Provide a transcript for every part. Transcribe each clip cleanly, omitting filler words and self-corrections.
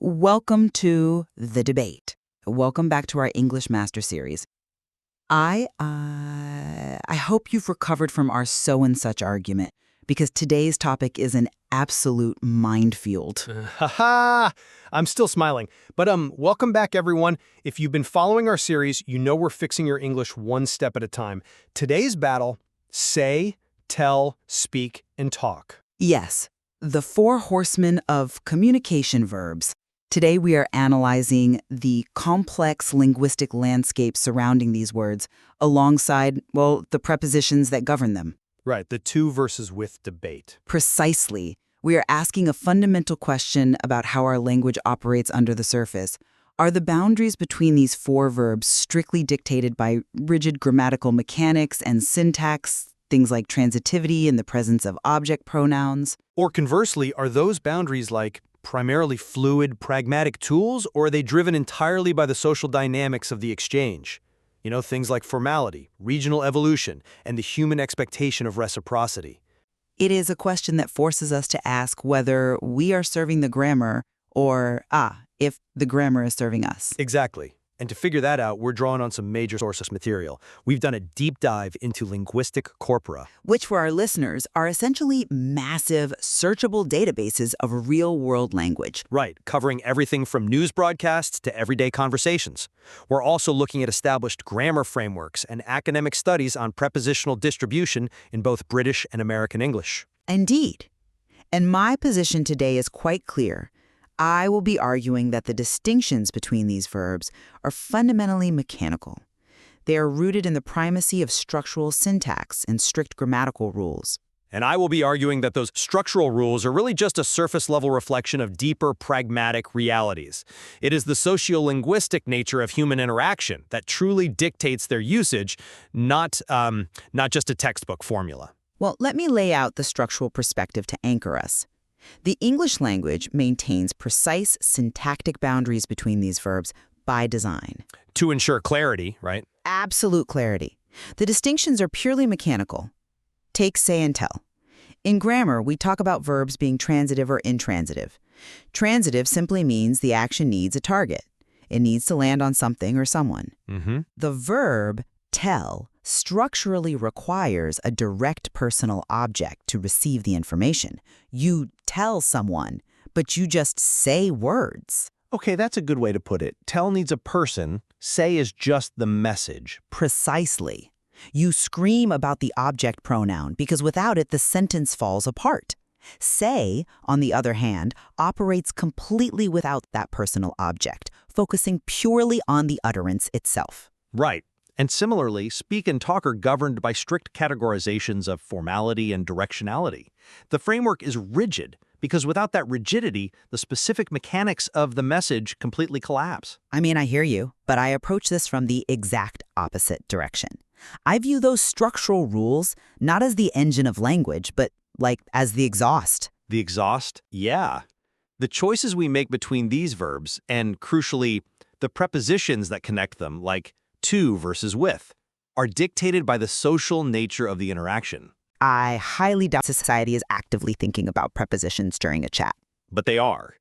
Welcome to The Debate. Welcome back to our English Master Series. I hope you've recovered from our so-and-such argument, because today's topic is an absolute minefield. Ha! I'm still smiling. But welcome back, everyone. If you've been following our series, you know we're fixing your English one step at a time. Today's battle: say, tell, speak, and talk. Yes, the four horsemen of communication verbs. Today we are analyzing the complex linguistic landscape surrounding these words, alongside, well, the prepositions that govern them. Right, the to versus with debate. Precisely. We are asking a fundamental question about how our language operates under the surface. Are the boundaries between these four verbs strictly dictated by rigid grammatical mechanics and syntax, things like transitivity and the presence of object pronouns? Or conversely, are those boundaries like primarily fluid, pragmatic tools, or are they driven entirely by the social dynamics of the exchange? You know, things like formality, regional evolution, and the human expectation of reciprocity. It is a question that forces us to ask whether we are serving the grammar or, if the grammar is serving us. Exactly. And to figure that out, we're drawing on some major sources material. We've done a deep dive into linguistic corpora, Which, for our listeners, are essentially massive, searchable databases of real-world language. right, covering everything from news broadcasts to everyday conversations. We're also looking at established grammar frameworks and academic studies on prepositional distribution in both British and American English. Indeed. And my position today is quite clear. I will be arguing that the distinctions between these verbs are fundamentally mechanical. They are rooted in the primacy of structural syntax and strict grammatical rules. And I will be arguing that those structural rules are really just a surface-level reflection of deeper pragmatic realities. It is the sociolinguistic nature of human interaction that truly dictates their usage, not just a textbook formula. Well, let me lay out the structural perspective to anchor us. The English language maintains precise syntactic boundaries between these verbs by design. To ensure clarity, right? Absolute clarity. The distinctions are purely mechanical. Take say and tell. In grammar, we talk about verbs being transitive or intransitive. Transitive simply means the action needs a target. It needs to land on something or someone. The verb tell structurally requires a direct personal object to receive the information. You tell someone, but you just say words. Okay, that's a good way to put it. Tell needs a person, say is just the message. Precisely. You scream about the object pronoun because without it, the sentence falls apart. Say, on the other hand, operates completely without that personal object, focusing purely on the utterance itself. Right. And similarly, speak and talk are governed by strict categorizations of formality and directionality. The framework is rigid because without that rigidity, the specific mechanics of the message completely collapse. I mean, I hear you, but I approach this from the exact opposite direction. I view those structural rules not as the engine of language, but as the exhaust. The exhaust? Yeah. The choices we make between these verbs, and crucially, the prepositions that connect them, like to versus with, are dictated by the social nature of the interaction. I highly doubt society is actively thinking about prepositions during a chat. But they are.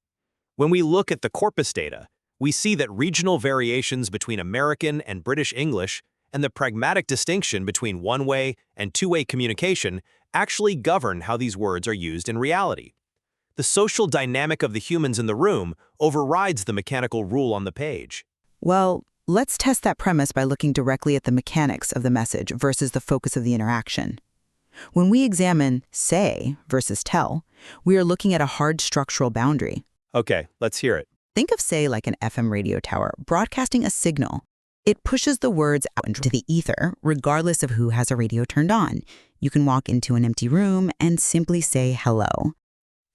When we look at the corpus data, we see that regional variations between American and British English and the pragmatic distinction between one-way and two-way communication actually govern how these words are used in reality. The social dynamic of the humans in the room overrides the mechanical rule on the page. Well, let's test that premise by looking directly at the mechanics of the message versus the focus of the interaction. When we examine say versus tell, we are looking at a hard structural boundary. Okay, let's hear it. Think of say like an FM radio tower broadcasting a signal. It pushes the words out into the ether, regardless of who has a radio turned on. You can walk into an empty room and simply say hello.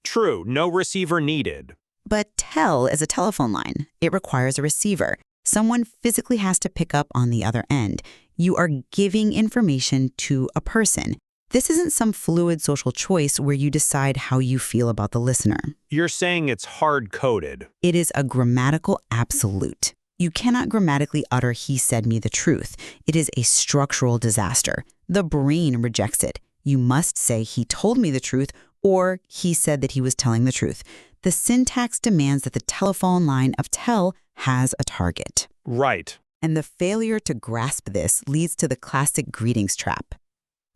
True, no receiver needed. But tell is a telephone line. It requires a receiver. Someone physically has to pick up on the other end. You are giving information to a person. This isn't some fluid social choice where you decide how you feel about the listener. You're saying it's hard-coded. It is a grammatical absolute. You cannot grammatically utter "he said me the truth." It is a structural disaster. The brain rejects it. You must say "he told me the truth" or "he said that he was telling the truth." The syntax demands that the telephone line of tell has a target. Right. And the failure to grasp this leads to the classic greetings trap.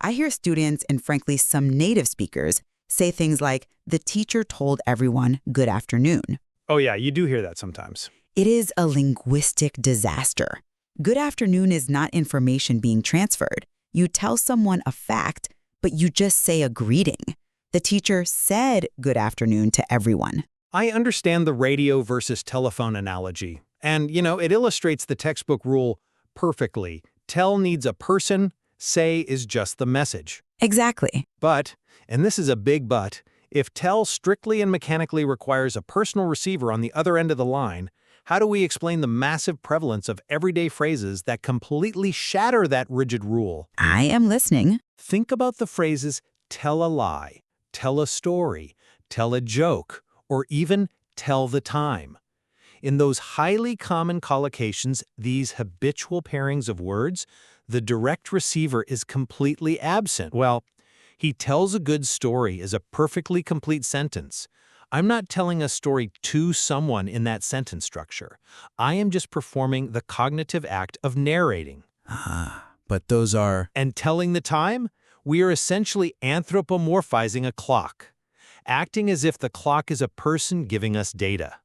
I hear students, and frankly some native speakers, say things like, the teacher told everyone good afternoon. Oh yeah, you do hear that sometimes. It is a linguistic disaster. Good afternoon is not information being transferred. You tell someone a fact, but you just say a greeting. The teacher said good afternoon to everyone. I understand the radio versus telephone analogy. And, it illustrates the textbook rule perfectly. Tell needs a person, say is just the message. Exactly. But, and this is a big but, if tell strictly and mechanically requires a personal receiver on the other end of the line, how do we explain the massive prevalence of everyday phrases that completely shatter that rigid rule? I am listening. Think about the phrases tell a lie, tell a story, tell a joke, or even tell the time. In those highly common collocations, these habitual pairings of words, the direct receiver is completely absent. Well, he tells a good story is a perfectly complete sentence. I'm not telling a story to someone in that sentence structure. I am just performing the cognitive act of narrating. But those are... And telling the time? We are essentially anthropomorphizing a clock, acting as if the clock is a person giving us data.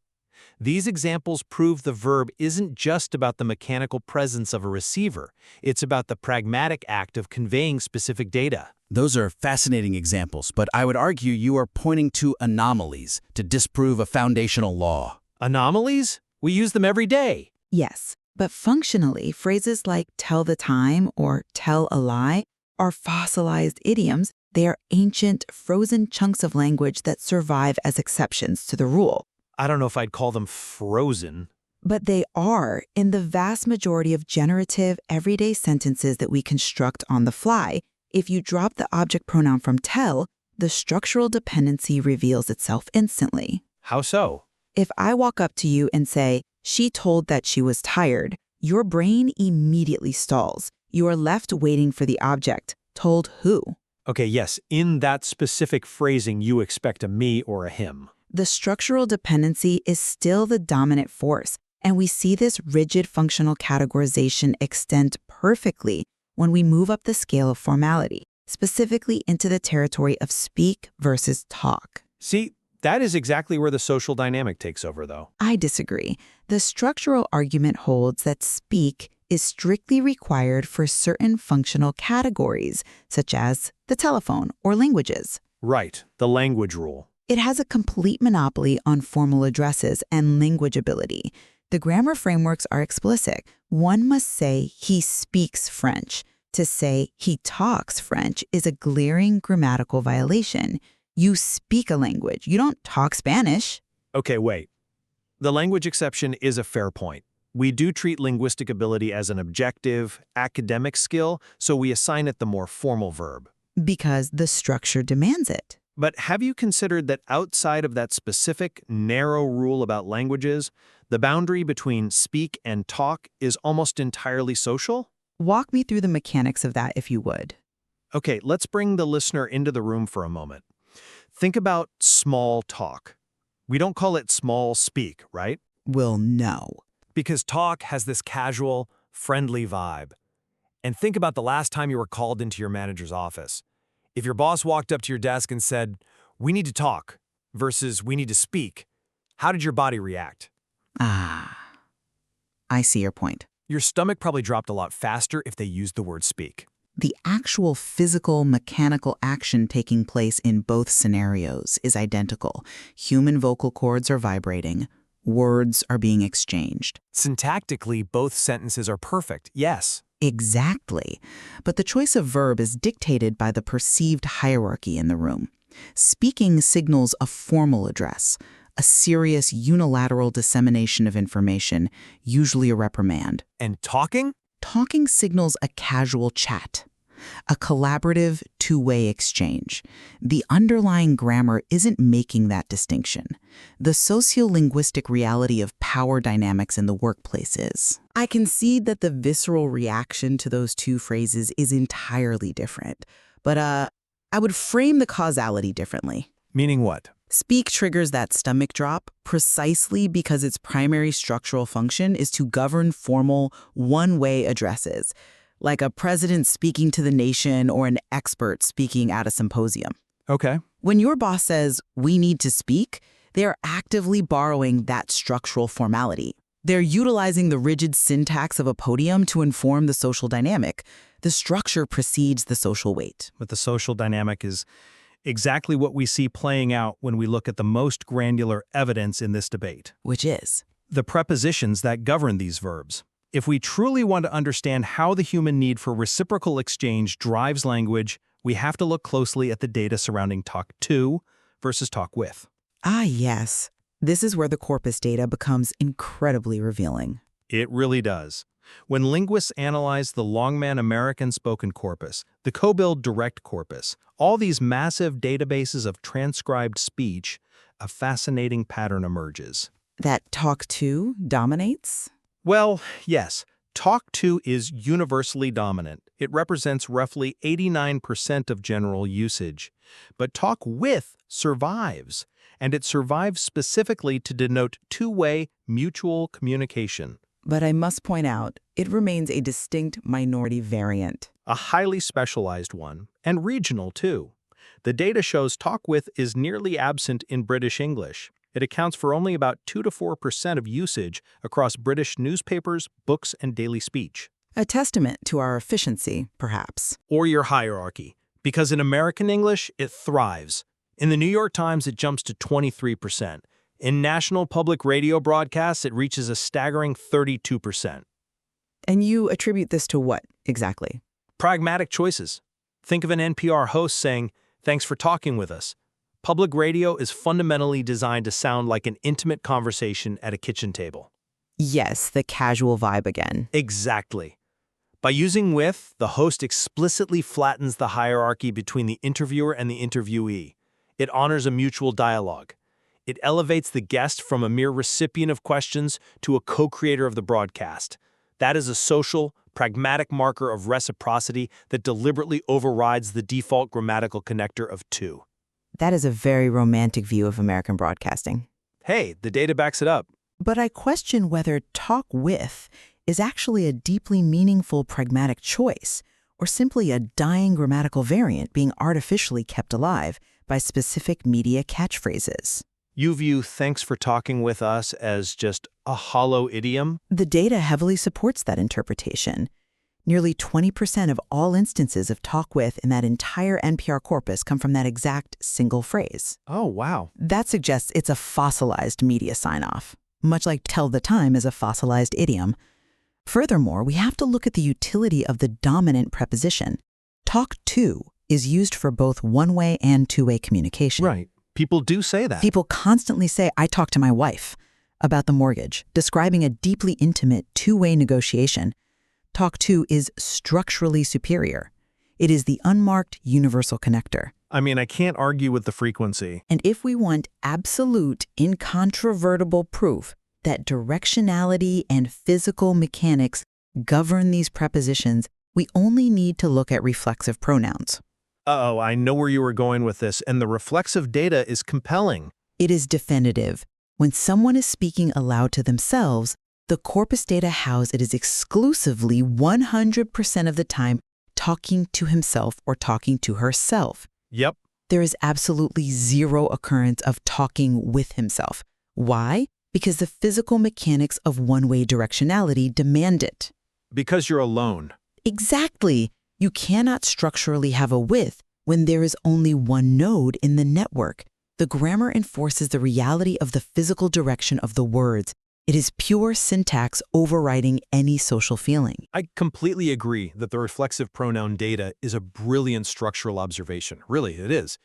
These examples prove the verb isn't just about the mechanical presence of a receiver. It's about the pragmatic act of conveying specific data. Those are fascinating examples, but I would argue you are pointing to anomalies to disprove a foundational law. Anomalies? We use them every day. Yes, but functionally, phrases like tell the time or tell a lie are fossilized idioms. They are ancient, frozen chunks of language that survive as exceptions to the rule. I don't know if I'd call them frozen. But they are in the vast majority of generative, everyday sentences that we construct on the fly. If you drop the object pronoun from tell, the structural dependency reveals itself instantly. How so? If I walk up to you and say, she told that she was tired, your brain immediately stalls. You are left waiting for the object. Told who? Okay, yes, in that specific phrasing, you expect a me or a him. The structural dependency is still the dominant force, and we see this rigid functional categorization extend perfectly when we move up the scale of formality, specifically into the territory of speak versus talk. See, that is exactly where the social dynamic takes over, though. I disagree. The structural argument holds that speak is strictly required for certain functional categories, such as the telephone or languages. Right, the language rule. It has a complete monopoly on formal addresses and language ability. The grammar frameworks are explicit. One must say he speaks French. To say he talks French is a glaring grammatical violation. You speak a language. You don't talk Spanish. Okay, wait. The language exception is a fair point. We do treat linguistic ability as an objective, academic skill, so we assign it the more formal verb. Because the structure demands it. But have you considered that outside of that specific, narrow rule about languages, the boundary between speak and talk is almost entirely social? Walk me through the mechanics of that if you would. Okay, let's bring the listener into the room for a moment. Think about small talk. We don't call it small speak, right? Well, no. Because talk has this casual, friendly vibe. And think about the last time you were called into your manager's office. If your boss walked up to your desk and said, "We need to talk," versus "we need to speak," how did your body react? I see your point. Your stomach probably dropped a lot faster if they used the word speak. The actual physical, mechanical action taking place in both scenarios is identical. Human vocal cords are vibrating. Words are being exchanged. Syntactically, both sentences are perfect, yes. Exactly. But the choice of verb is dictated by the perceived hierarchy in the room. Speaking signals a formal address, a serious unilateral dissemination of information, usually a reprimand. And talking? Talking signals a casual chat, a collaborative, two-way exchange. The underlying grammar isn't making that distinction. The sociolinguistic reality of power dynamics in the workplace is. I concede that the visceral reaction to those two phrases is entirely different, but I would frame the causality differently. Meaning what? Speak triggers that stomach drop precisely because its primary structural function is to govern formal, one-way addresses, like a president speaking to the nation or an expert speaking at a symposium. Okay. When your boss says, "we need to speak," they are actively borrowing that structural formality. They're utilizing the rigid syntax of a podium to inform the social dynamic. The structure precedes the social weight. But the social dynamic is exactly what we see playing out when we look at the most granular evidence in this debate. Which is? The prepositions that govern these verbs. If we truly want to understand how the human need for reciprocal exchange drives language, we have to look closely at the data surrounding talk to versus talk with. Ah, yes. This is where the corpus data becomes incredibly revealing. It really does. When linguists analyze the Longman American spoken corpus, the co-billed direct corpus, all these massive databases of transcribed speech, a fascinating pattern emerges. That talk to dominates? Well, yes, talk to is universally dominant. It represents roughly 89% of general usage. But talk with survives, and it survives specifically to denote two-way mutual communication. But I must point out, it remains a distinct minority variant. A highly specialized one, and regional too. The data shows talk with is nearly absent in British English. It accounts for only about 2 to 4% of usage across British newspapers, books, and daily speech. A testament to our efficiency, perhaps. Or your hierarchy, because in American English, it thrives. In the New York Times, it jumps to 23%. In national public radio broadcasts, it reaches a staggering 32%. And you attribute this to what, exactly? Pragmatic choices. Think of an NPR host saying, "Thanks for talking with us." Public radio is fundamentally designed to sound like an intimate conversation at a kitchen table. Yes, the casual vibe again. Exactly. By using with, the host explicitly flattens the hierarchy between the interviewer and the interviewee. It honors a mutual dialogue. It elevates the guest from a mere recipient of questions to a co-creator of the broadcast. That is a social, pragmatic marker of reciprocity that deliberately overrides the default grammatical connector of to. That is a very romantic view of American broadcasting. Hey, the data backs it up. But I question whether talk with is actually a deeply meaningful pragmatic choice, or simply a dying grammatical variant being artificially kept alive by specific media catchphrases. You view "thanks for talking with us" as just a hollow idiom? The data heavily supports that interpretation. Nearly 20% of all instances of talk with in that entire NPR corpus come from that exact single phrase. Oh, wow. That suggests it's a fossilized media sign-off, much like tell the time is a fossilized idiom. Furthermore, we have to look at the utility of the dominant preposition. Talk to is used for both one-way and two-way communication. Right. People do say that. People constantly say, "I talked to my wife," about the mortgage, describing a deeply intimate two-way negotiation. Talk to is structurally superior. It is the unmarked universal connector. I mean, I can't argue with the frequency. And if we want absolute, incontrovertible proof that directionality and physical mechanics govern these prepositions, we only need to look at reflexive pronouns. Uh-oh, I know where you were going with this, and the reflexive data is compelling. It is definitive. When someone is speaking aloud to themselves, the corpus data house it is exclusively 100% of the time talking to himself or talking to herself. Yep. There is absolutely zero occurrence of talking with himself. Why? Because the physical mechanics of one-way directionality demand it. Because you're alone. Exactly. You cannot structurally have a with when there is only one node in the network. The grammar enforces the reality of the physical direction of the words. It is pure syntax overriding any social feeling. I completely agree that the reflexive pronoun data is a brilliant structural observation. Really, it is.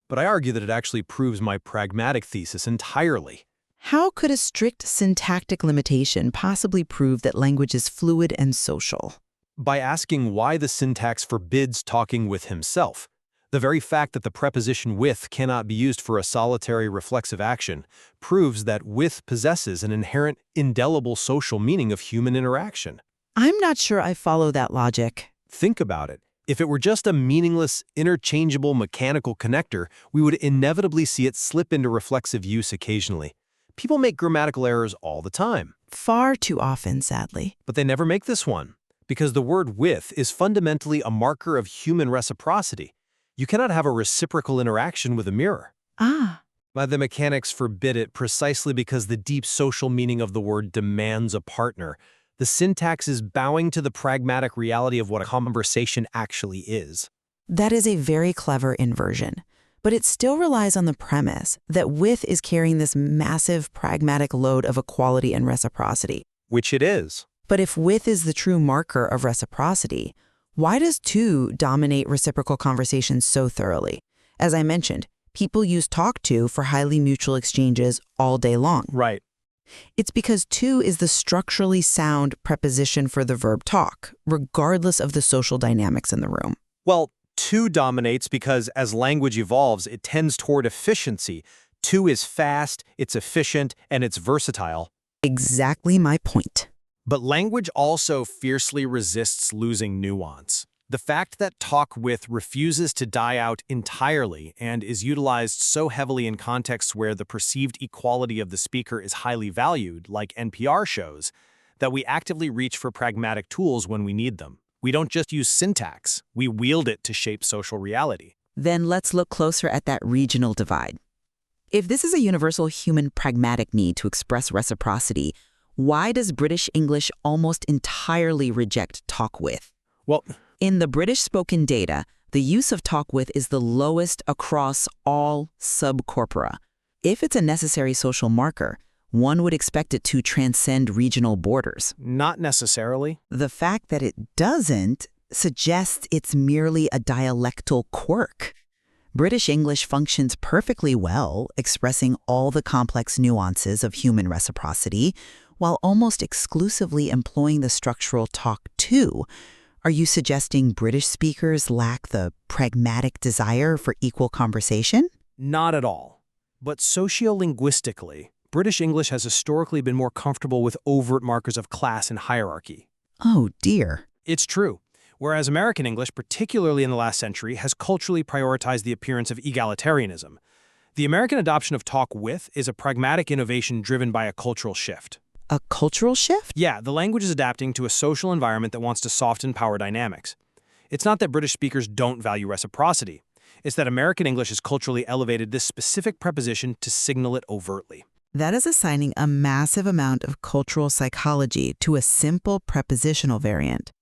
But I argue that it actually proves my pragmatic thesis entirely. How could a strict syntactic limitation possibly prove that language is fluid and social? By asking why the syntax forbids talking with himself. The very fact that the preposition with cannot be used for a solitary reflexive action proves that with possesses an inherent, indelible social meaning of human interaction. I'm not sure I follow that logic. Think about it. If it were just a meaningless, interchangeable mechanical connector, we would inevitably see it slip into reflexive use occasionally. People make grammatical errors all the time. Far too often, sadly. But they never make this one, because the word with is fundamentally a marker of human reciprocity. You cannot have a reciprocal interaction with a mirror. Ah. But the mechanics forbid it precisely because the deep social meaning of the word demands a partner. The syntax is bowing to the pragmatic reality of what a conversation actually is. That is a very clever inversion, but it still relies on the premise that with is carrying this massive pragmatic load of equality and reciprocity. Which it is. But if with is the true marker of reciprocity, why does to dominate reciprocal conversations so thoroughly? As I mentioned, people use talk to for highly mutual exchanges all day long. Right. It's because to is the structurally sound preposition for the verb talk, regardless of the social dynamics in the room. Well, to dominates because as language evolves, it tends toward efficiency. To is fast, it's efficient, and it's versatile. Exactly my point. But language also fiercely resists losing nuance. The fact that talk with refuses to die out entirely and is utilized so heavily in contexts where the perceived equality of the speaker is highly valued, like NPR shows, that we actively reach for pragmatic tools when we need them. We don't just use syntax, we wield it to shape social reality. Then let's look closer at that regional divide. If this is a universal human pragmatic need to express reciprocity, why does British English almost entirely reject talk with? Well, in the British spoken data, the use of talk with is the lowest across all subcorpora. If it's a necessary social marker, one would expect it to transcend regional borders. not necessarily. The fact that it doesn't suggests it's merely a dialectal quirk. British English functions perfectly well, expressing all the complex nuances of human reciprocity, while almost exclusively employing the structural talk to. Are you suggesting British speakers lack the pragmatic desire for equal conversation? Not at all. But sociolinguistically, British English has historically been more comfortable with overt markers of class and hierarchy. Oh, dear. It's true. Whereas American English, particularly in the last century, has culturally prioritized the appearance of egalitarianism. The American adoption of talk with is a pragmatic innovation driven by a cultural shift. A cultural shift? Yeah, the language is adapting to a social environment that wants to soften power dynamics. It's not that British speakers don't value reciprocity. It's that American English has culturally elevated this specific preposition to signal it overtly. That is assigning a massive amount of cultural psychology to a simple prepositional variant.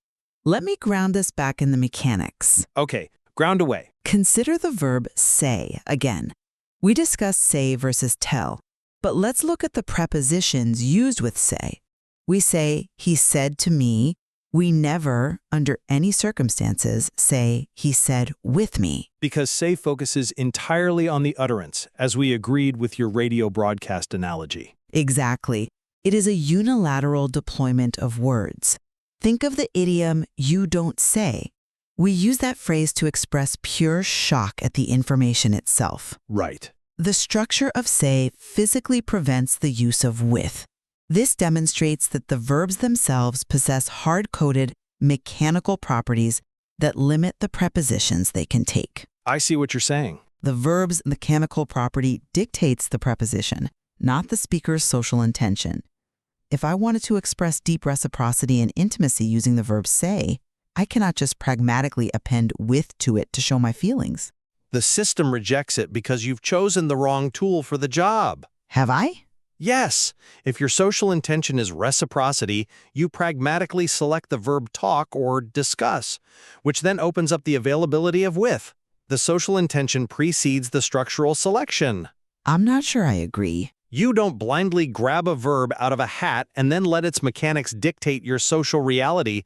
Let me ground this back in the mechanics. Okay, ground away. Consider the verb say again. We discussed say versus tell, but let's look at the prepositions used with say. We say, he said to me. We never, under any circumstances, say, he said with me. Because say focuses entirely on the utterance, as we agreed with your radio broadcast analogy. Exactly. It is a unilateral deployment of words. Think of the idiom, you don't say. We use that phrase to express pure shock at the information itself. Right. The structure of say physically prevents the use of with. This demonstrates that the verbs themselves possess hard-coded mechanical properties that limit the prepositions they can take. I see what you're saying. The verb's mechanical property dictates the preposition, not the speaker's social intention. If I wanted to express deep reciprocity and intimacy using the verb say, I cannot just pragmatically append with to it to show my feelings. The system rejects it because you've chosen the wrong tool for the job. Have I? Yes, if your social intention is reciprocity, you pragmatically select the verb talk or discuss, which then opens up the availability of with. The social intention precedes the structural selection. I'm not sure I agree. You don't blindly grab a verb out of a hat and then let its mechanics dictate your social reality.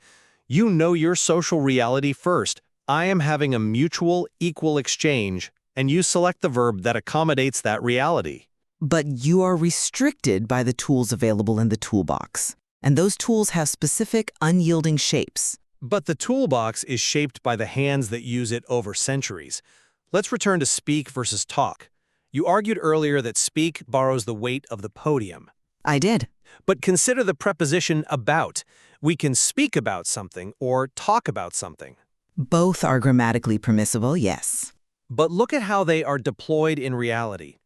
You know your social reality first. I am having a mutual, equal exchange, and you select the verb that accommodates that reality. But you are restricted by the tools available in the toolbox. And those tools have specific, unyielding shapes. But the toolbox is shaped by the hands that use it over centuries. Let's return to speak versus talk. You argued earlier that speak borrows the weight of the podium. I did. But consider the preposition about. We can speak about something or talk about something. Both are grammatically permissible, yes. But look at how they are deployed in reality.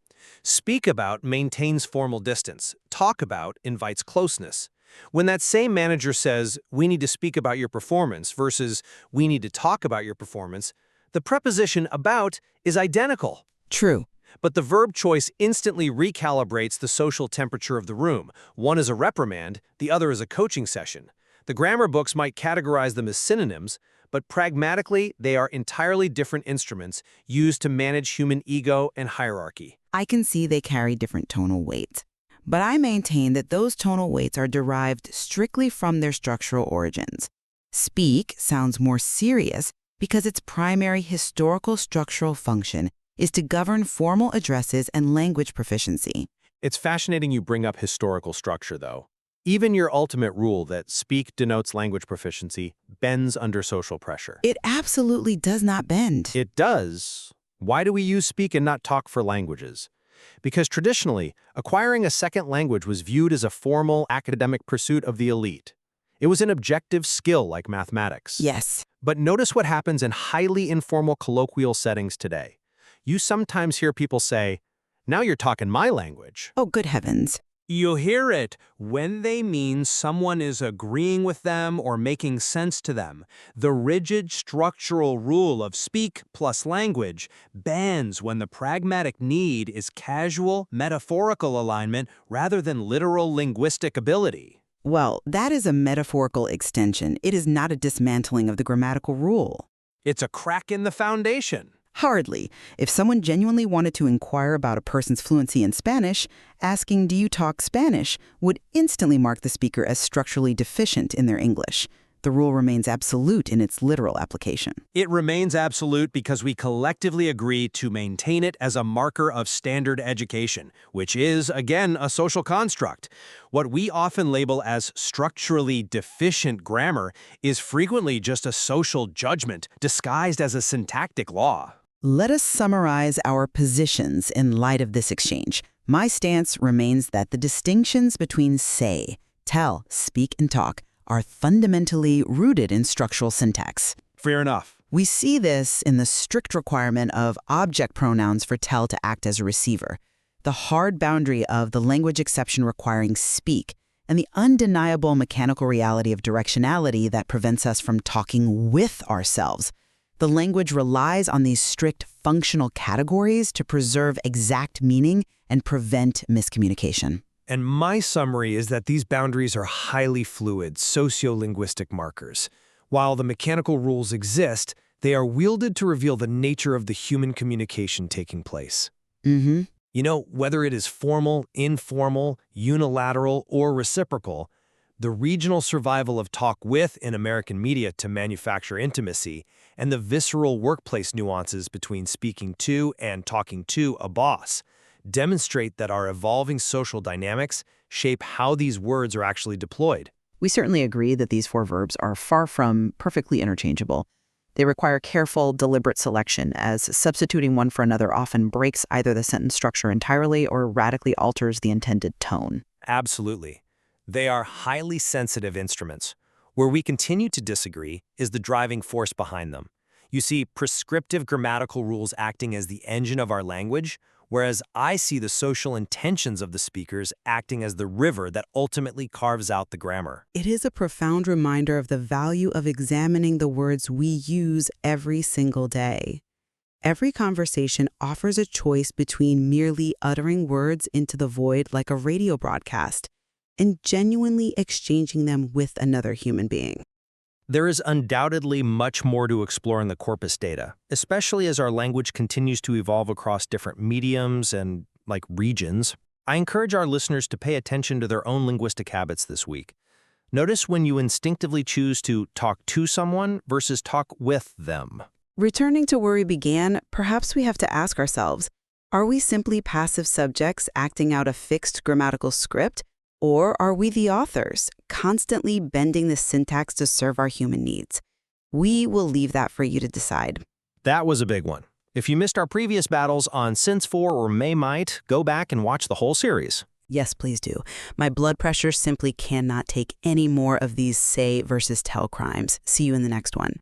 Speak about maintains formal distance. Talk about invites closeness. When that same manager says, we need to speak about your performance versus we need to talk about your performance, the preposition about is identical. True. But the verb choice instantly recalibrates the social temperature of the room. One is a reprimand, the other is a coaching session. The grammar books might categorize them as synonyms, but pragmatically, they are entirely different instruments used to manage human ego and hierarchy. I can see they carry different tonal weights, but I maintain that those tonal weights are derived strictly from their structural origins. Speak sounds more serious because its primary historical structural function is to govern formal addresses and language proficiency. It's fascinating you bring up historical structure, though. Even your ultimate rule that speak denotes language proficiency bends under social pressure. It absolutely does not bend. It does. Why do we use speak and not talk for languages? Because traditionally, acquiring a second language was viewed as a formal academic pursuit of the elite. It was an objective skill like mathematics. Yes. But notice what happens in highly informal colloquial settings today. You sometimes hear people say, "Now you're talking my language." Oh, good heavens. You hear it when they mean someone is agreeing with them or making sense to them. The rigid structural rule of speak plus language bends when the pragmatic need is casual, metaphorical alignment rather than literal linguistic ability. Well, that is a metaphorical extension. It is not a dismantling of the grammatical rule. It's a crack in the foundation. Hardly. If someone genuinely wanted to inquire about a person's fluency in Spanish, asking, "Do you talk Spanish?" would instantly mark the speaker as structurally deficient in their English. The rule remains absolute in its literal application. It remains absolute because we collectively agree to maintain it as a marker of standard education, which is, again, a social construct. What we often label as structurally deficient grammar is frequently just a social judgment disguised as a syntactic law. Let us summarize our positions in light of this exchange. My stance remains that the distinctions between say, tell, speak, and talk are fundamentally rooted in structural syntax. Fair enough. We see this in the strict requirement of object pronouns for tell to act as a receiver, the hard boundary of the language exception requiring speak, and the undeniable mechanical reality of directionality that prevents us from talking with ourselves. The language relies on these strict functional categories to preserve exact meaning and prevent miscommunication. And my summary is that these boundaries are highly fluid, sociolinguistic markers. While the mechanical rules exist, they are wielded to reveal the nature of the human communication taking place. Mm-hmm. You know, whether it is formal, informal, unilateral, or reciprocal, the regional survival of talk with in American media to manufacture intimacy, and the visceral workplace nuances between speaking to and talking to a boss demonstrate that our evolving social dynamics shape how these words are actually deployed. We certainly agree that these four verbs are far from perfectly interchangeable. They require careful, deliberate selection, as substituting one for another often breaks either the sentence structure entirely or radically alters the intended tone. Absolutely. They are highly sensitive instruments. Where we continue to disagree is the driving force behind them. You see, prescriptive grammatical rules acting as the engine of our language, whereas I see the social intentions of the speakers acting as the river that ultimately carves out the grammar. It is a profound reminder of the value of examining the words we use every single day. Every conversation offers a choice between merely uttering words into the void like a radio broadcast and genuinely exchanging them with another human being. There is undoubtedly much more to explore in the corpus data, especially as our language continues to evolve across different mediums and, regions. I encourage our listeners to pay attention to their own linguistic habits this week. Notice when you instinctively choose to talk to someone versus talk with them. Returning to where we began, perhaps we have to ask ourselves, are we simply passive subjects acting out a fixed grammatical script? Or are we the authors, constantly bending the syntax to serve our human needs? We will leave that for you to decide. That was a big one. If you missed our previous battles on since for or may might, go back and watch the whole series. Yes, please do. My blood pressure simply cannot take any more of these say versus tell crimes. See you in the next one.